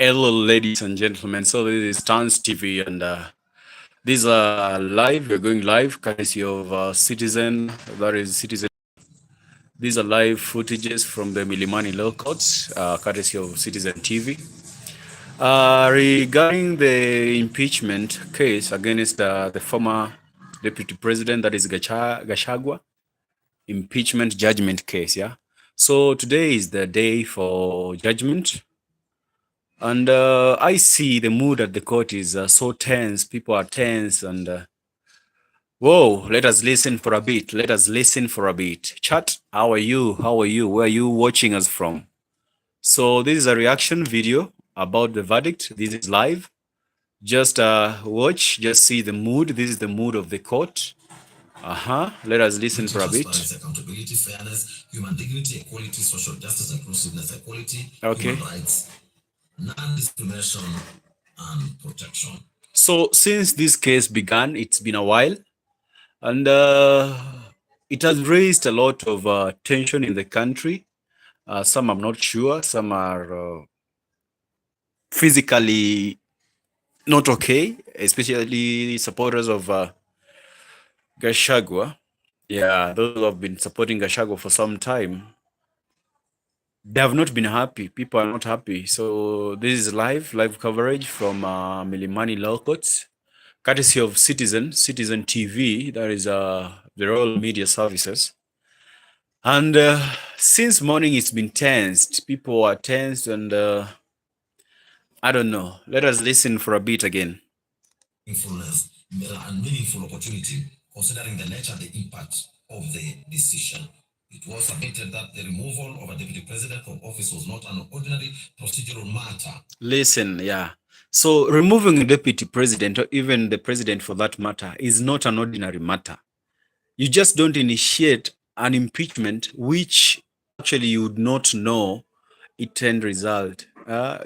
Hello, ladies and gentlemen. So this is STANS TV, and these are live. We're going live, courtesy of Citizen. That is Citizen. These are live footages from the Milimani Law Courts, courtesy of Citizen TV. Regarding the impeachment case against the former deputy president, that is Gachagua, impeachment judgment case. Yeah. So today is the day for judgment. And I see the mood at the court is so tense. People are tense. And whoa, let us listen for a bit. Let us listen for a bit. Chat, how are you? How are you? Where are you watching us from? So this is a reaction video about the verdict. This is live. Just watch, just see the mood. This is the mood of the court. Let us listen for a bit. Accountability, fairness, human dignity, equality, social justice, inclusiveness, equality, Okay. human rights, non-discrimination, and protection. So since this case began, it's been a while, and it has raised a lot of tension in the country. Some I'm not sure. Some are physically not okay, especially supporters of Gachagua. Yeah, those who have been supporting Gachagua for some time, they have not been happy. People are not happy. So this is live coverage from Milimani Law Courts, courtesy of Citizen TV. That is the Royal Media Services. And since morning, it's been tensed. People are tensed, and I don't know. Let us listen for a bit again. Meaningfulness and meaningful opportunity, considering the nature and the impact of the decision. It was submitted that the removal of a deputy president from office was not an ordinary procedural matter. Listen, yeah. So removing a deputy president, or even the president for that matter, is not an ordinary matter. You just don't initiate an impeachment which actually you would not know its end result.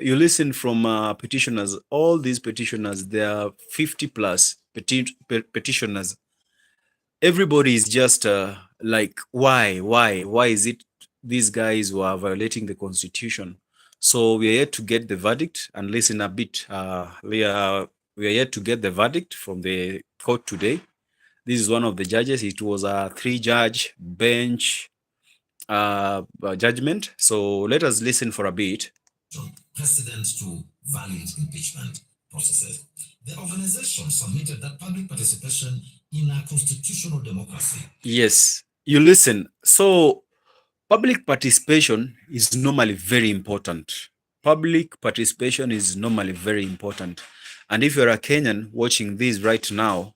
You listen from petitioners, all these petitioners, there are 50 plus petitioners. Everybody is just like, why is it these guys who are violating the constitution? So we are yet to get the verdict, and listen a bit. We are yet to get the verdict from the court today. This is one of the judges. It was a 3-judge bench judgment. So let us listen for a bit. Precedent to valid impeachment processes. The organization submitted that public participation in a constitutional democracy. Yes, you listen. So public participation is normally very important. Public participation is normally very important. And if you're a Kenyan watching this right now,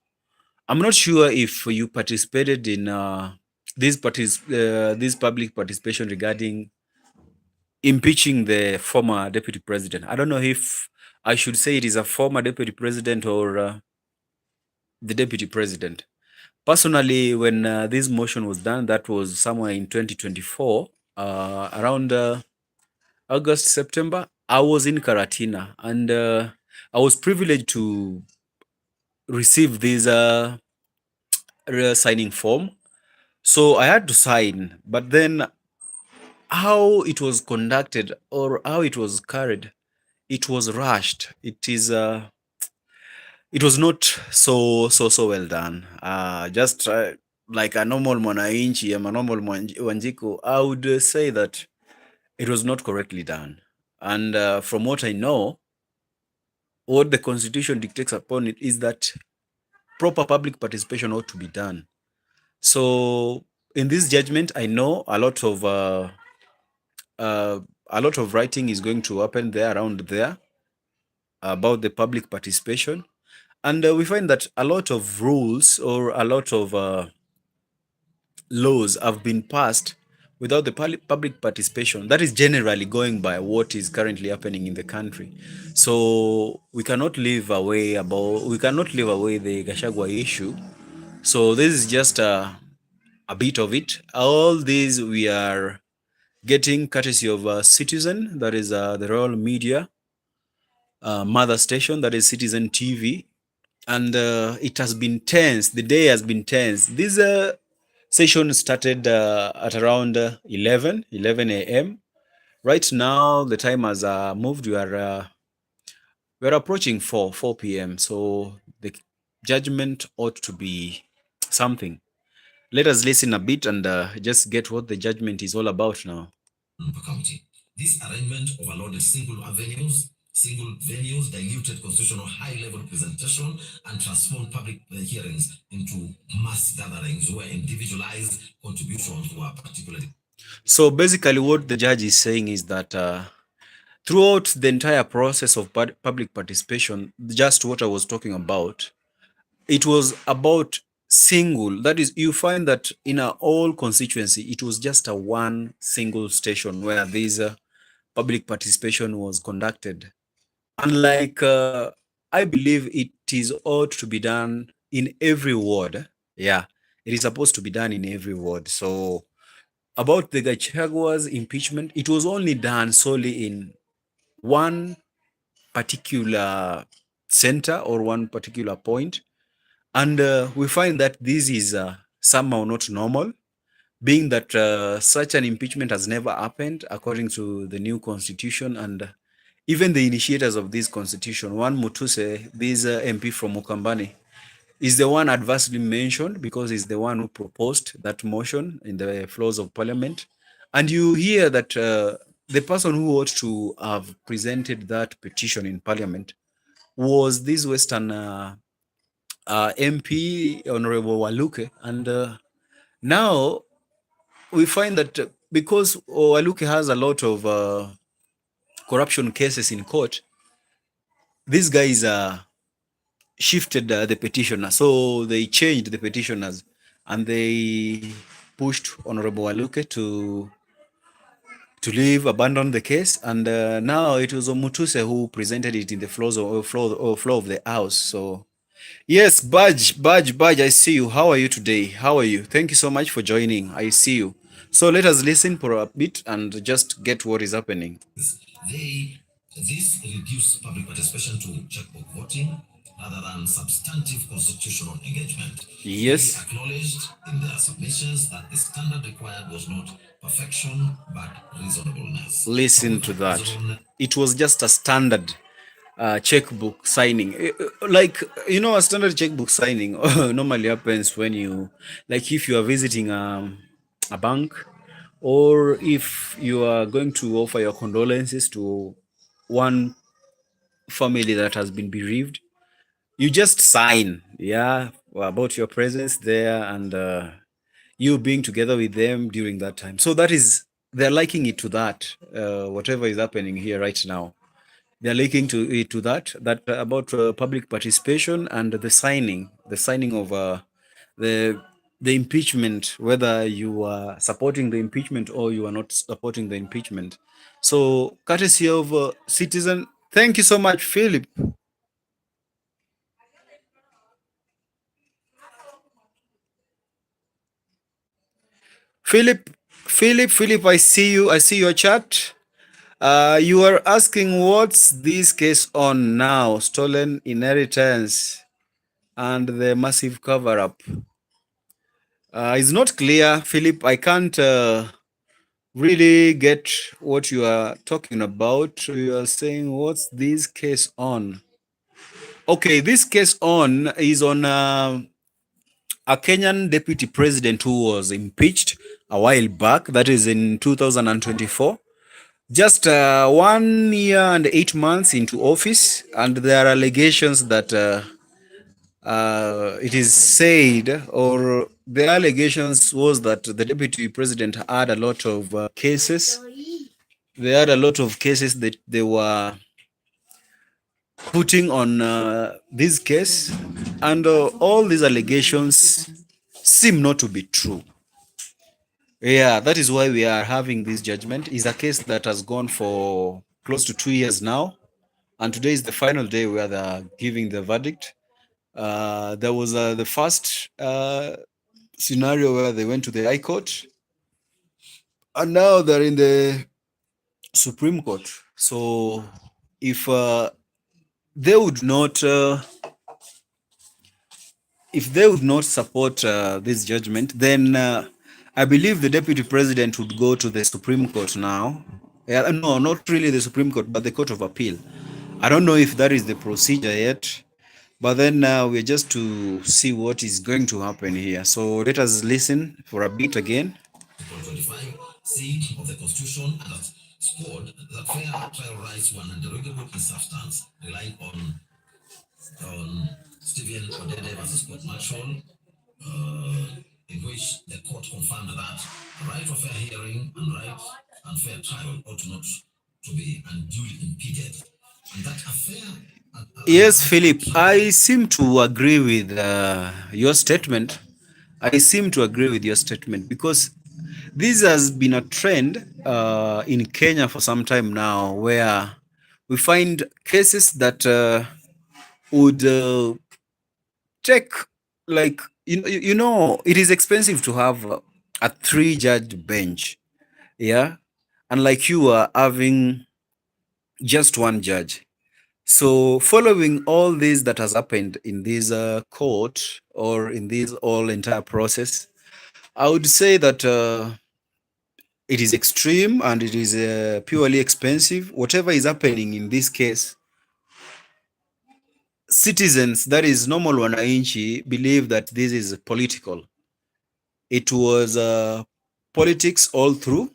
I'm not sure if you participated in this public participation regarding impeaching the former deputy president. I don't know if I should say it is a former deputy president or the deputy president. Personally, when this motion was done, that was somewhere in 2024, around August, September, I was in Karatina, and I was privileged to receive this signing form. So I had to sign, but then how it was conducted or how it was carried, it was rushed. It was not so well done. Just like a normal mwananchi, a normal Wanjiku, I would say that it was not correctly done. And from what I know, what the constitution dictates upon it is that proper public participation ought to be done. So in this judgment, I know a lot of writing is going to happen there around there about the public participation. And we find that a lot of rules or a lot of laws have been passed without the public participation. That is generally going by what is currently happening in the country. So we cannot leave away the Gachagua issue. So this is just a bit of it. All these we are getting courtesy of Citizen, that is the Royal Media mother station, that is Citizen TV. And it has been tense. The day has been tense. This session started at around 11 a.m. Right now, the time has moved. We are We're approaching 4 p.m. So the judgment ought to be something. Let us listen a bit and just get what the judgment is all about now. Per committee. This arrangement overloaded single venues, diluted constitutional high-level presentation, and transformed public hearings into mass gatherings where individualized contributions were particularly. So basically, what the judge is saying is that throughout the entire process of public participation, just what I was talking about, it was about single. That is, you find that in our whole constituency, it was just a one single station where this public participation was conducted. Unlike, I believe it is ought to be done in every ward. Yeah, it is supposed to be done in every ward. So about the Gachagua's impeachment, it was only done solely in one particular center or one particular point. And we find that this is somehow not normal, being that such an impeachment has never happened according to the new constitution. And even the initiators of this constitution, one Mutuse, this MP from Mukambani, is the one adversely mentioned because he's the one who proposed that motion in the floors of parliament. And you hear that the person who ought to have presented that petition in parliament was this Western MP, Honorable Waluke. And now we find that because Waluke has a lot of corruption cases in court, these guys shifted the petitioner. So they changed the petitioners and they pushed Honorable Waluke to leave, abandon the case. And now it was Omutuse who presented it in the floor of the house. So yes, Badge, I see you. How are you today? How are you? Thank you so much for joining. I see you. So let us listen for a bit and just get what is happening. This reduced public participation to checkbook voting rather than substantive constitutional engagement. Yes. They acknowledged in their submissions that the standard required was not perfection but reasonableness. Listen to that. It was just a standard checkbook signing. Like, you know, a standard checkbook signing normally happens when you, like, if you are visiting a bank, or if you are going to offer your condolences to one family that has been bereaved, you just sign, yeah, about your presence there and you being together with them during that time. So that is, they're liking it to that, whatever is happening here right now. They're linking to it to that about public participation and the signing of the impeachment, whether you are supporting the impeachment or you are not supporting the impeachment. So courtesy of Citizen, thank you so much, Philip. Philip, I see you. I see your chat. You are asking what's this case on now? Stolen inheritance and the massive cover up. It's not clear, Philip. I can't really get what you are talking about. You are saying, what's this case on? Okay, this case on is on a Kenyan deputy president who was impeached a while back. That is in 2024. Just 1 year and 8 months into office, and there are allegations that it is said, or the allegations was that the deputy president had a lot of cases. They had a lot of cases that they were putting on this case, and all these allegations seem not to be true. Yeah, that is why we are having this judgment. It's a case that has gone for close to 2 years now, and today is the final day where they're giving the verdict. There was the first scenario where they went to the High Court, and now they're in the Supreme Court. So if they would not, support this judgment, then I believe the deputy president would go to the Supreme Court now. Yeah, no, not really the Supreme Court, but the Court of Appeal. I don't know if that is the procedure yet, but then we're just to see what is going to happen here. So let us listen for a bit again. Article 25C of the Constitution, and that scored that fair trial rights were non-derogable in substance, relying on Stephen Odede versus Court Marshall, in which the court confirmed that the right of fair hearing and right and fair trial ought not to be unduly impeded, and that a fair and Yes, right Philip, trial. I seem to agree with your statement. I seem to agree with your statement because this has been a trend in Kenya for some time now, where we find cases that would take, like, it is expensive to have a three-judge bench, yeah, and like you are having just one judge. So, following all this that has happened in this court or in this all entire process, I would say that it is extreme and it is purely expensive. Whatever is happening in this case, citizens, that is normal wananchi, believe that this is political. It was politics all through.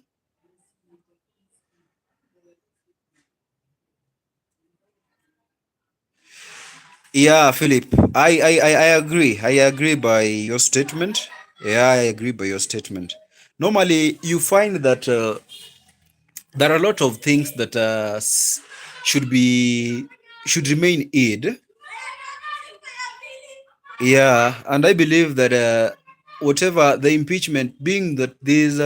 Yeah, Philip, I agree. I agree by your statement. Yeah, I agree by your statement. Normally, you find that there are a lot of things that should be should remain hid. Yeah, and I believe that whatever the impeachment, being that there's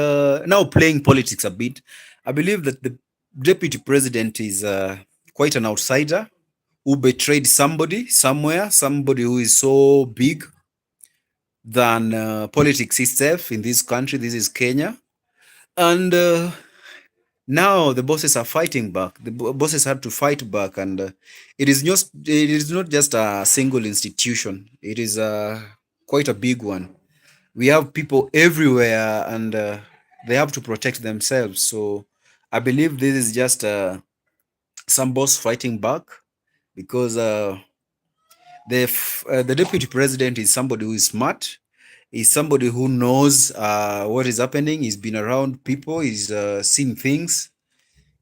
now playing politics a bit, I believe that the deputy president is quite an outsider who betrayed somebody somewhere, somebody who is so big than politics itself in this country. This is Kenya. And now the bosses are fighting back. The bosses had to fight back, and it is not just a single institution. It is quite a big one. We have people everywhere, and they have to protect themselves. So I believe this is just some boss fighting back because the deputy president is somebody who is smart. Is somebody who knows what is happening. He's been around people. He's seen things.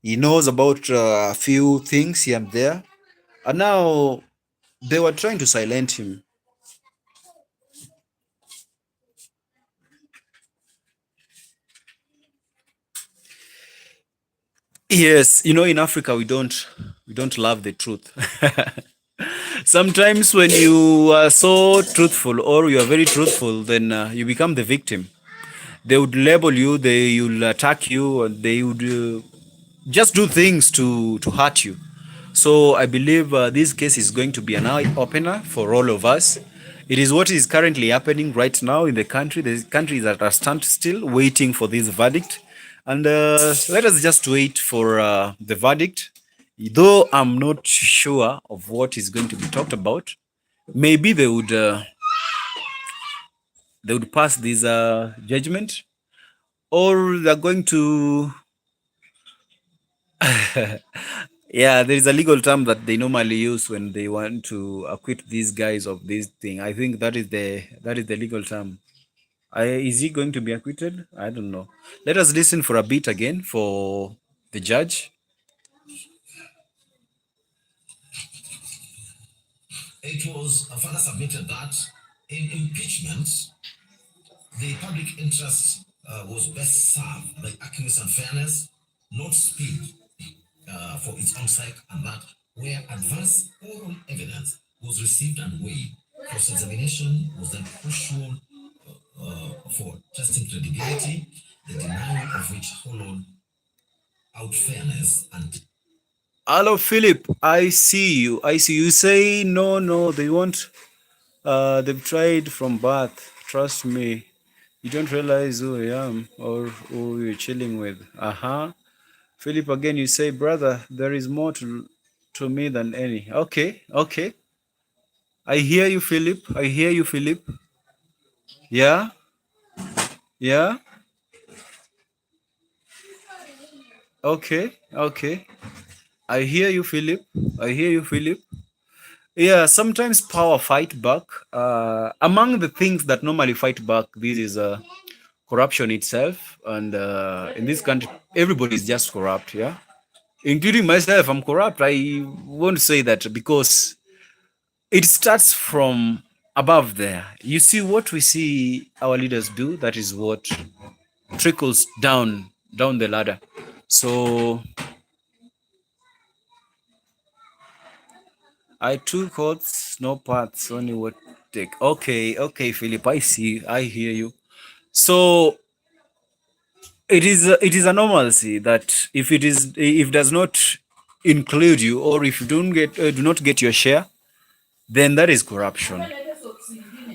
He knows about a few things here and there. And now they were trying to silence him. Yes, in Africa we don't love the truth. Sometimes when you are so truthful or you are very truthful, then you become the victim. They would label you, they will attack you, and they would just do things to hurt you. So I believe this case is going to be an eye opener for all of us. It is what is currently happening right now in the country. The country is at a standstill, waiting for this verdict, and let us just wait for the verdict. Though I'm not sure of what is going to be talked about, maybe they would pass this judgment, or they're going to. Yeah, there is a legal term that they normally use when they want to acquit these guys of this thing. I think that is the legal term. Is he going to be acquitted? I don't know. Let us listen for a bit again for the judge. It was further submitted that in impeachment, the public interest was best served by accuracy and fairness, not speed for its own sake, and that where advanced oral evidence was received and weighed, cross-examination was then crucial for testing credibility, the denial of which followed out fairness and. Hello, Philip. I see you. I see you. Say no, no. They won't. They've tried from birth. Trust me. You don't realize who I am or who you're chilling with. Philip, again, you say, brother, there is more to me than any. Okay, okay. I hear you, Philip. I hear you, Philip. Yeah, yeah. Okay, okay. I hear you, Philip. I hear you, Philip. Yeah, sometimes power fight back. Among the things that normally fight back, this is corruption itself. And in this country, everybody is just corrupt. Yeah, including myself. I'm corrupt. I won't say that because it starts from above there. You see what we see our leaders do. That is what trickles down the ladder. So I took quotes, no parts, only what take. Okay, okay, Philip, I see, I hear you. So it is a normalcy that if it does not include you, or if you don't get do not get your share, then that is corruption.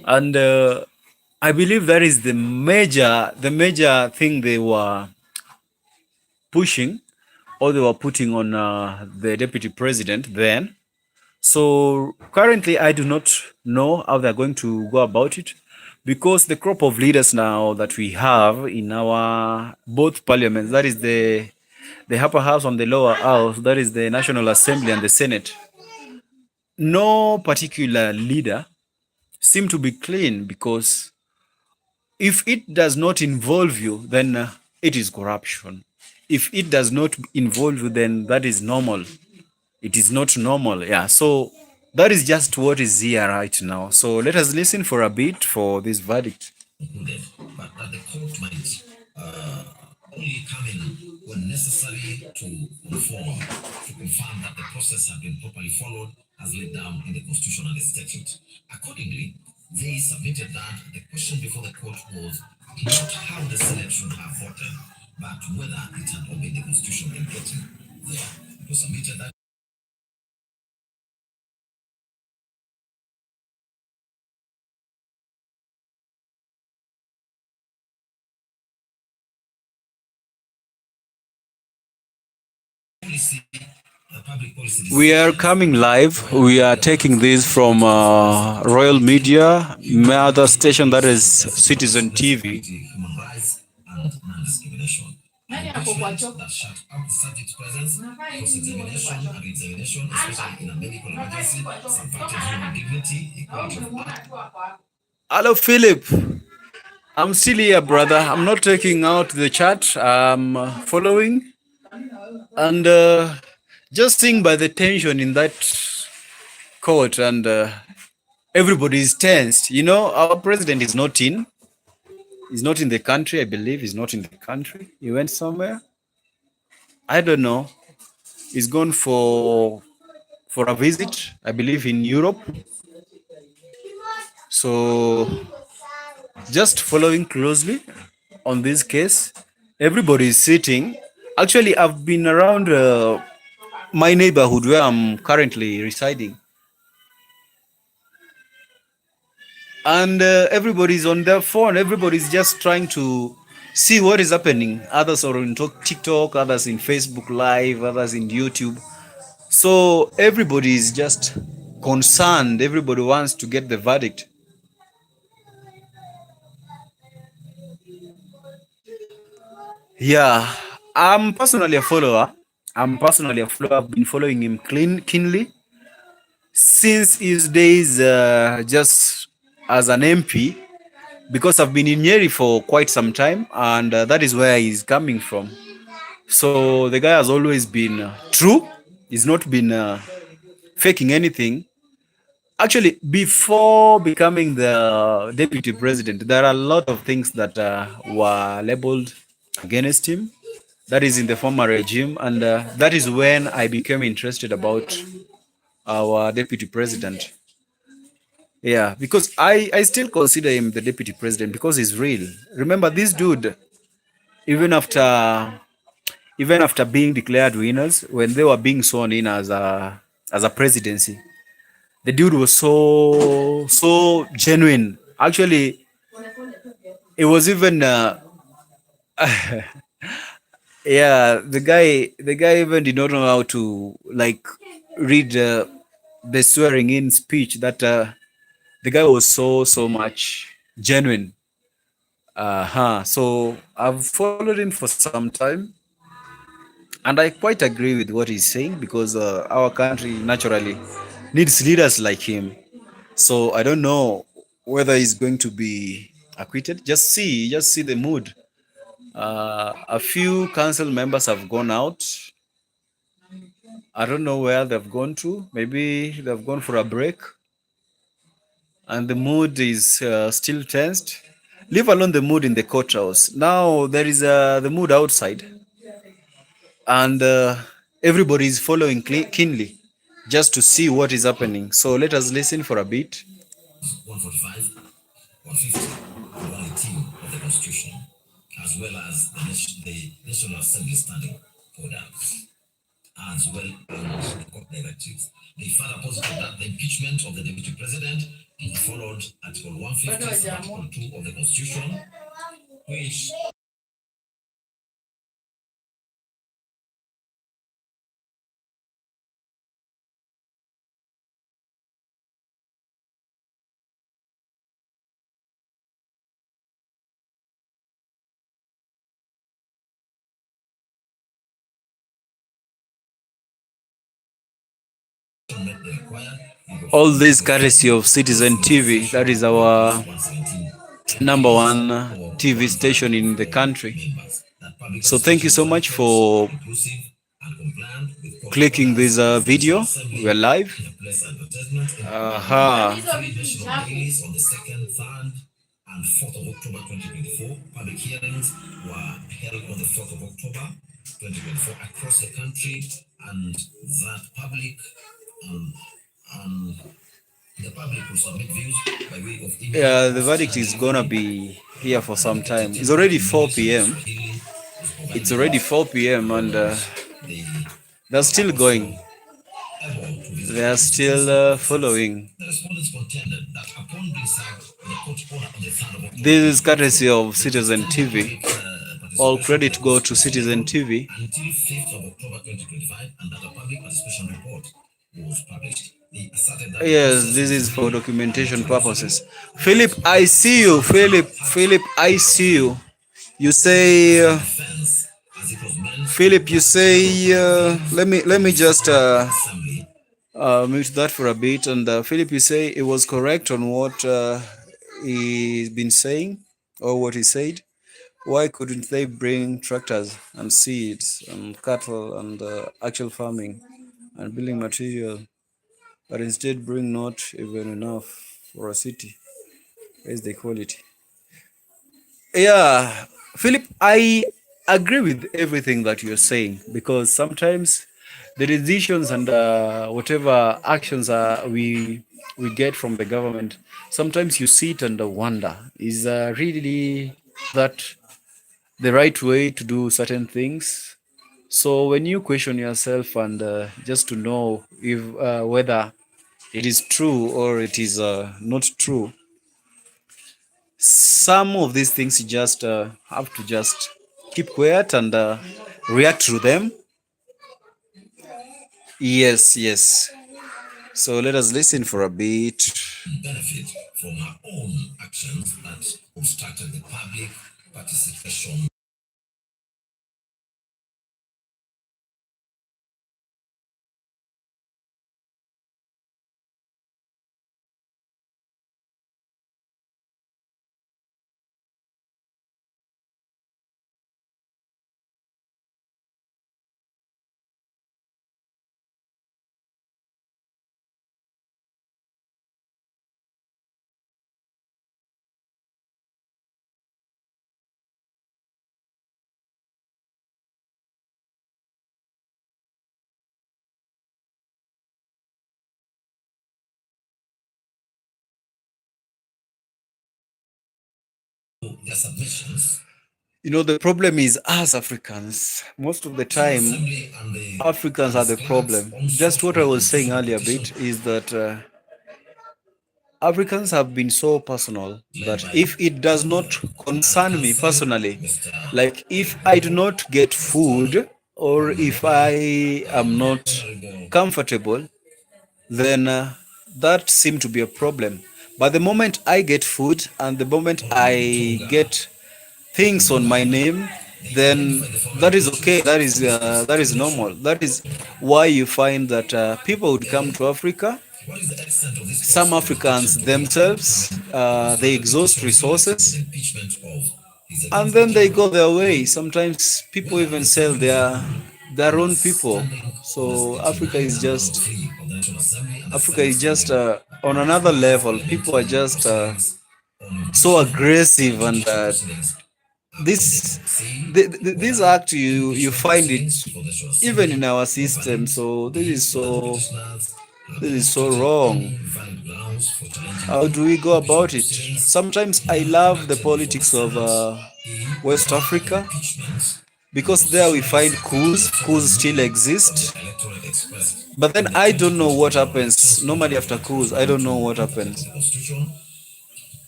And I believe that is the major thing they were pushing, or they were putting on the deputy president then. So currently, I do not know how they're going to go about it, because the crop of leaders now that we have in our both parliaments, that is the upper house and the lower house, that is the National Assembly and the Senate, no particular leader seem to be clean, because if it does not involve you, then it is corruption. If it does not involve you, then that is normal. It is not normal. Yeah. So that is just what is here right now. So let us listen for a bit for this verdict. Included, but that the court might uh, only come in when necessary to confirm that the process has been properly followed as laid down in the Constitution and the statute. Accordingly, they submitted that the question before the court was not how the Senate should have voted, but whether it had obeyed the Constitution in getting there. It was submitted that policy, public policy We are decisions coming that live. were We are made about taking this from Royal Media, my other station, that is Citizen TV. human rights and non-discrimination. Impeachment that shut out the subject presence, cross-examination and examination, especially in a medical emergency, subverted human dignity, equality of life. Hello, Philip. I'm still here, brother. I'm not taking out the chat. I'm following. And just seeing by the tension in that court, and everybody is tensed. You know, our president is not in. He's not in the country. I believe he's not in the country. He went somewhere. I don't know. He's gone for a visit. I believe in Europe. So just following closely on this case. Everybody is sitting. Actually, I've been around my neighborhood where I'm currently residing, and everybody's on their phone. Everybody's just trying to see what is happening. Others are on TikTok, others in Facebook Live, others in YouTube. So everybody is just concerned. Everybody wants to get the verdict. Yeah, I'm personally a follower. I've been following him keenly since his days, just as an MP, because I've been in Nyeri for quite some time, and that is where he's coming from. So the guy has always been true. He's not been faking anything. Actually, before becoming the deputy president, there are a lot of things that were labeled against him. That is in the former regime, and that is when I became interested about our deputy president. Yeah, because I still consider him the deputy president because he's real. Remember, this dude, even after even after being declared winners, when they were being sworn in as a presidency, the dude was so genuine. Actually, it was even yeah, the guy even did not know how to like read the swearing in speech. That the guy was so much genuine. So I've followed him for some time, And I quite agree with what he's saying because our country naturally needs leaders like him. So I don't know whether he's going to be acquitted. Just see the mood. A few council members have gone out. I don't know where they've gone to. Maybe they've gone for a break, and the mood is still tensed. Leave alone the mood in the courthouse. Now there is the mood outside, and everybody is following keenly just to see what is happening. So let us listen for a bit. 145, 150, and 118 of the Constitution, as well as the National Assembly Standing Order, as well as the court directives. They further posited that the impeachment of the Deputy President followed Article 150 and Article 2 of the Constitution, which met the required All this courtesy of Citizen TV. That is our 117 number MPs one or TV station in the 104 country. members. That public So thank you participation so was much effective, for inclusive, and compliant with court clicking this orders of the National video. We are Assembly, live. place advertisement in Aha. three national dailies on the 2nd, 3rd, and 4th of October 2024. Public hearings were held on the 4th of October 2024 across the country, and that public um, um, the public will submit views by way of email. Yeah, the verdict is gonna be here for some time. It's already 4 p.m. It's already 4 p.m. and they're still going. They are still following. The respondents contended that upon being served with a court order on the 3rd of October, This is courtesy of Citizen TV. All credit go to Citizen TV. until 5th of October 2025, and that a public participation report was published. They asserted that Yes, this is for documentation purposes. Philip, I see you. Philip, I see you. You say, defense, as it was meant Philip, you say, let me just assembly mute that for a bit. And Philip, you say it was correct on what he's been saying or what he said. Why couldn't they bring tractors and seeds and cattle and actual farming and building material, but instead bring not even enough for a city? Raise the quality. Yeah, Philip, I agree with everything that you're saying because sometimes the decisions and whatever actions we get from the government, sometimes you sit and wonder, is really that the right way to do certain things? So when you question yourself and just to know if whether it is true or it is not true, some of these things you just have to just keep quiet and react to them. Yes, yes. So let us listen for a bit. benefit from her own actions that obstructed the public participation. Their submissions. You know, the problem is us Africans. Most of the time, Africans are the problem. Just what I was saying earlier a bit is that Africans have been so personal that if it does not concern me personally, like if I do not get food or if I am not comfortable, then that seems to be a problem. But the moment I get food and the moment I get things on my name, then that is okay. That is normal. That is why you find that people would come to Africa. What is the extent of this Some exploitation Africans of the African themselves, family? they The exhaust reputation related to the resources impeachment of His and Excellency the then they go General. their way. Sometimes people Whether even the sell Assembly is their own people. understanding clause So 89 and note 3 of the National Assembly and the Africa Senate is just standing on another approves level. People are parliamentary just proceedings on so impeachment aggressive, and and judicial proceedings are pending. this See this whether act you impeachment find it proceedings before the National even in Assembly our were system. valid, So be whether the petitioners have this is so demonstrated wrong. any valid grounds for challenging How the do we go about impeachment it? proceedings. Sometimes He I had love the conducted before the politics of Senate a West further Africa, impeachment and because there we constitutionally find subject to the coups. sovereign Coups still will of the exist. electorate expressed But then in the I don't know what 2022 general happens. elections, which are Normally after referred to coups, I according don't to know what article of happens. the Constitution.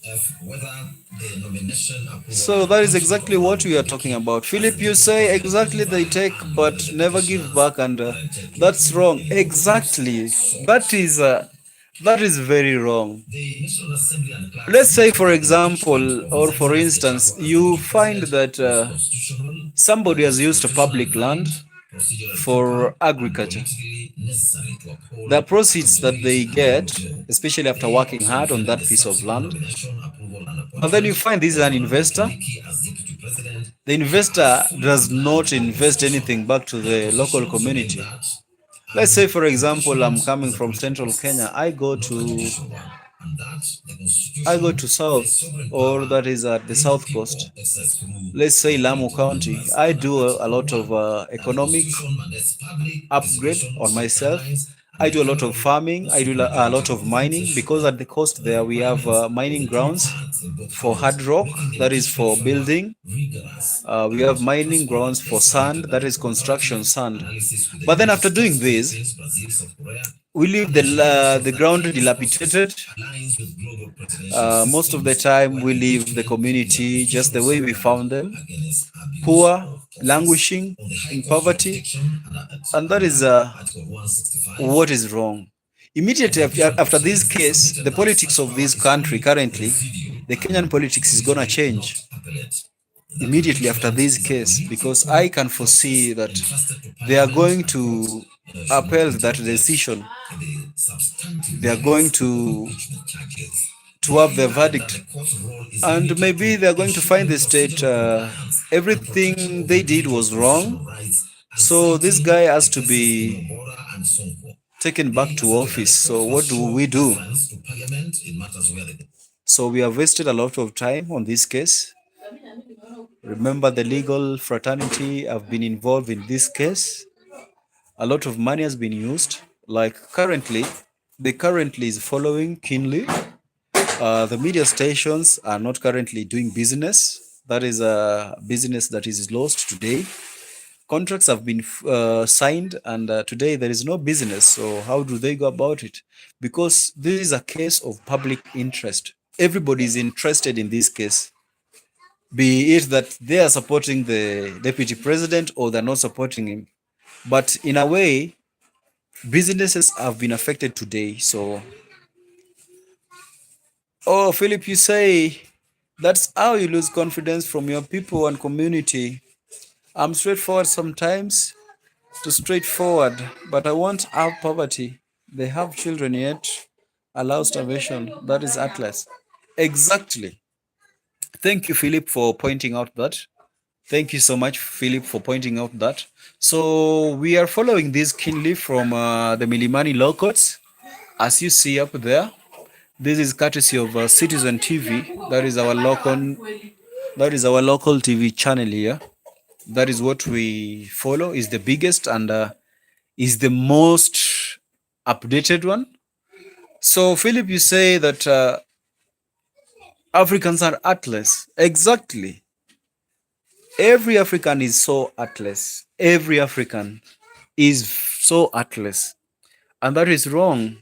F. Whether the nomination, approval, So and that is appointment exactly of what we Honorable are talking Kindiki about. as the Philip, you deputy say president was exactly they valid take and whether but the never give petitions back, and warranted to that's wrong. any documents Exactly. sought. That is very wrong. The National Assembly and Let's clerks say, noted for that the impeachment example, of His or for Excellency the instance, Chapo as you deputy find president that was constitutional somebody and has used a constitutional and public land valid, procedurally for proper, and agriculture. politically necessary to The uphold proceeds that they accountability and the rule get, of law. especially after They working also hard on defended the that piece of subsequent land, nomination, approval, and but then you appointment find this is of an Honorable investor. Kindiki as deputy president The as investor fully does compliant not with the invest Constitution. anything back to Their the local position also being community. that Let's say, an for example, I'm impeachment coming is a from political central Kenya. process, not a judicial one, and that the I go Constitution to vests south, sovereign or power that is at the in the south coast. people, exercised through Let's say their Lamu electoral County. members I under do a Article lot of 1, that the economic Constitution mandates public upgrade participation, on set myself. timelines, and I the do a lot tenure of farming. of I do a supermajority lot of of the votes mining, because ensured at the coast that the there we have requirements of mining the three grounds parts in both for hard houses, rock, making the that is impeachment for framework building. rigorous We have and mining transparent, grounds for sand, excavated that and is construction comparative sand. analysis with the But then United after doing States, this, Philippines, Brazil, South Korea, we leave and Nigeria shows the that ground if this process dilapidated. aligns with global presidential Most of the systems, time, where we leave the impeachment is a community just constitutional the way we safeguard found them, against abuse poor, of office languishing on the High in Court of poverty, Protection and that under is Article 165 what is wrong. of Immediately the impeachment after this proceedings case, submitted the that politics such of power this is country only currently, residual the and Kenyan politics is gonna provisory, not change appellate. That immediately after impeachment this is a case, because I political can foresee process that entrusted to they are parliament going and courts to should not upheld that interfere decision. in the substantive They are going merits of to impeachment charges. have They their add that the verdict, court's role is and limited maybe to they are going to find ensuring the state procedural compliance and protection everything of they did individuals' was wrong. constitutional rights and So this citing guy has the to cases in be Obora and Sonko. taken back They to asserted that office. the So courts what must do show we do? deference to parliament in matters where the So we have wasted a lot of time on this case. Remember, the legal fraternity have been involved in this case. A lot of money has been used. Like currently, the currently is following keenly. The media stations are not currently doing business. That is a business that is lost today. Contracts have been signed, and today there is no business. So how do they go about it? Because this is a case of public interest. Everybody is interested in this case, be it that they are supporting the deputy president or they're not supporting him. But in a way, businesses have been affected today. So, oh, Philip, you say that's how you lose confidence from your people and community. I'm straightforward sometimes, too straightforward, but I won't have poverty. They have children yet allow starvation. That is Atlas. Exactly. Thank you, Philip, for pointing out that. Thank you so much, Philip, for pointing out that. So we are following this keenly from the Milimani law courts, as you see up there. This is courtesy of Citizen TV. That is our local TV channel here. That is what we follow. Is the biggest and is the most updated one. So Philip, you say that Africans are atlas. Exactly. Every African is so atlas. Every African is so atlas. And that is wrong.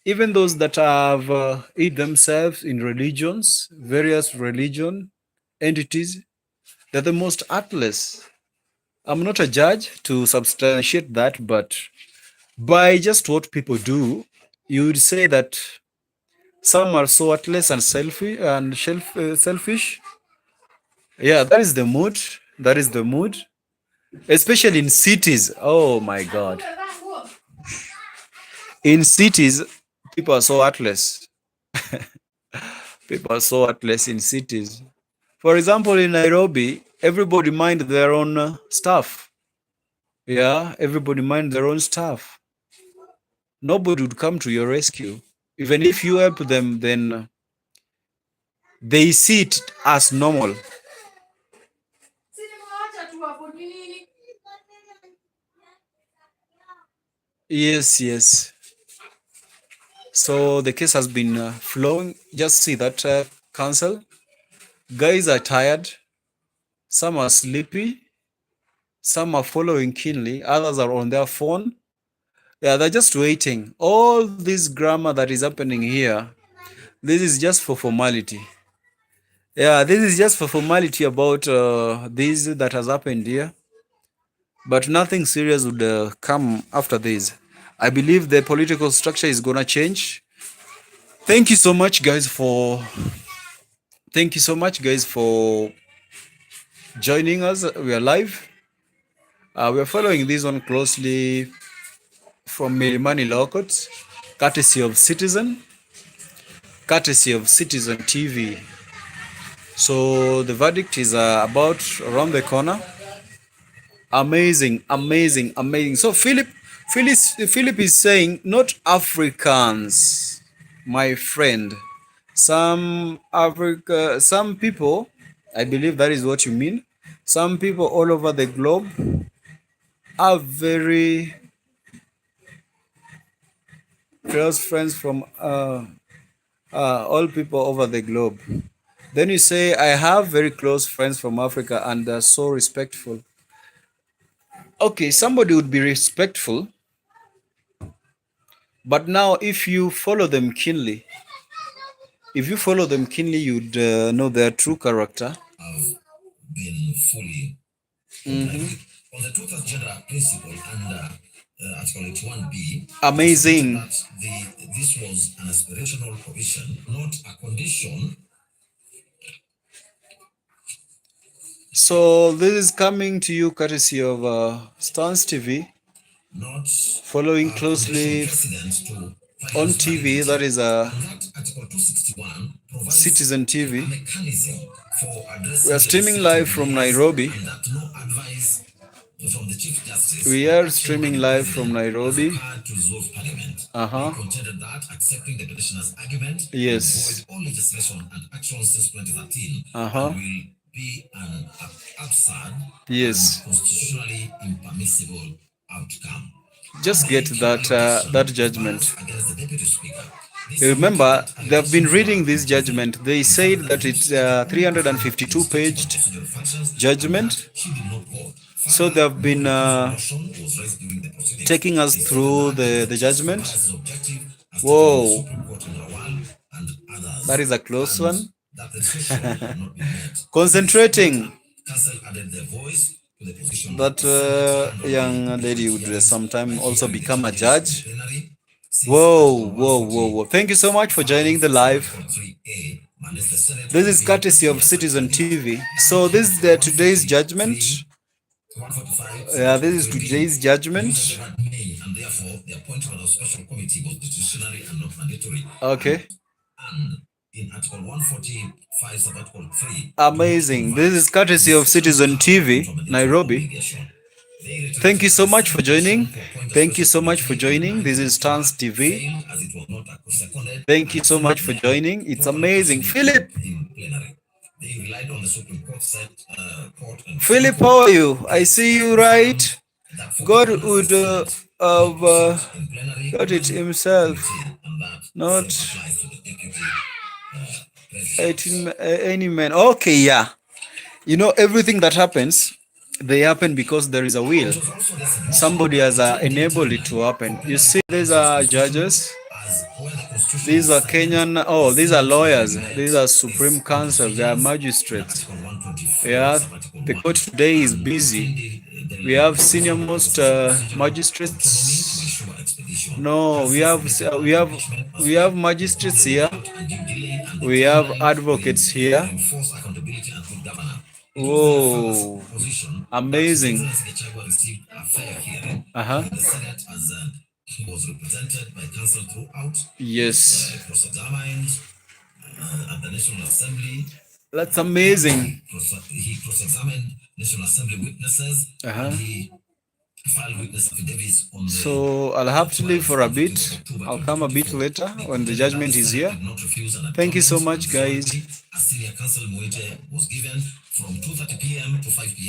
Even those that have hid themselves in religions, various religion entities, they're the most atlas. I'm not a judge to substantiate that, but by just what people do, you would say that some are so heartless and selfish. Yeah, that is the mood. That is the mood, especially in cities. Oh my God. In cities, people are so heartless. People are so heartless in cities. For example, in Nairobi, everybody mind their own stuff. Yeah, everybody mind their own stuff. Nobody would come to your rescue. Even if you help them, then they see it as normal. Yes, yes. So the case has been flowing. Just see that council. Guys are tired. Some are sleepy. Some are following keenly. Others are on their phone. Yeah, they're just waiting. All this grammar that is happening here, this is just for formality. Yeah, this is just for formality about this that has happened here. But nothing serious would come after this. I believe the political structure is gonna change. Thank you so much, guys, for joining us. We are live. We are following this one closely from Milimani Lokot, courtesy of Citizen TV. So the verdict is about around the corner. Amazing, amazing, amazing. So Philip is saying, not Africans, my friend. Some people, I believe that is what you mean. Some people all over the globe are very close friends from all people over the globe. Then you say, I have very close friends from Africa and they're so respectful. Okay, somebody would be respectful, but now if you follow them keenly, you'd know their true character. Have been fully complied on the truth as gender principle under Article 81B. Amazing. That this was an aspirational provision, not a condition. So this is coming to you courtesy of STANS TV. Not following closely on TV, that is Citizen TV. We are streaming live from Nairobi. We are streaming live from Nairobi. Contended that accepting the petitioner's argument yes. all legislation and actions since 2013 will be an absurd yes. and constitutionally impermissible outcome. Just get that judgment. Remember, they have been reading this judgment. They said that it's 352-paged judgment. So they have been taking us through the judgment. Whoa, that is a close one. Concentrating. That young lady would sometime also become a judge. Whoa. Thank you so much for joining the live. This is courtesy of Citizen TV. So this is today's judgment. Yeah, this is today's judgment. And therefore, the appointment of special committee was discretionary and not mandatory. Okay. And in Article 145, Sub-Article 3. Amazing. This is courtesy of Citizen TV, Nairobi. Thank you so much for joining. Thank you so much for joining. This is STANS TV. Thank you so much for joining. It's amazing. Philip. Philip, how are you? I see you right. God would have got it himself, not any man. Okay, yeah. You know, everything that happens, they happen because there is a will. Somebody has enabled it to happen. You see, these are judges. These are Kenyan. Oh, these are lawyers. These are Supreme Council. They are magistrates. Yeah, the court today is busy. We have senior most magistrates. No, we have magistrates here. We have advocates here. Whoa, Amazing. His Excellency Gachagua received a fair hearing in the Senate as he was represented by counsel throughout. Yes. Cross-examined at the National Assembly. That's amazing. He cross-examined National Assembly witnesses and he filed witness affidavits on the. So I'll have to leave for a bit. I'll come a bit later when the judgment is here. Thank you so much, guys. A senior counsel Moite was given from 2:30 p.m. to 5 p.m.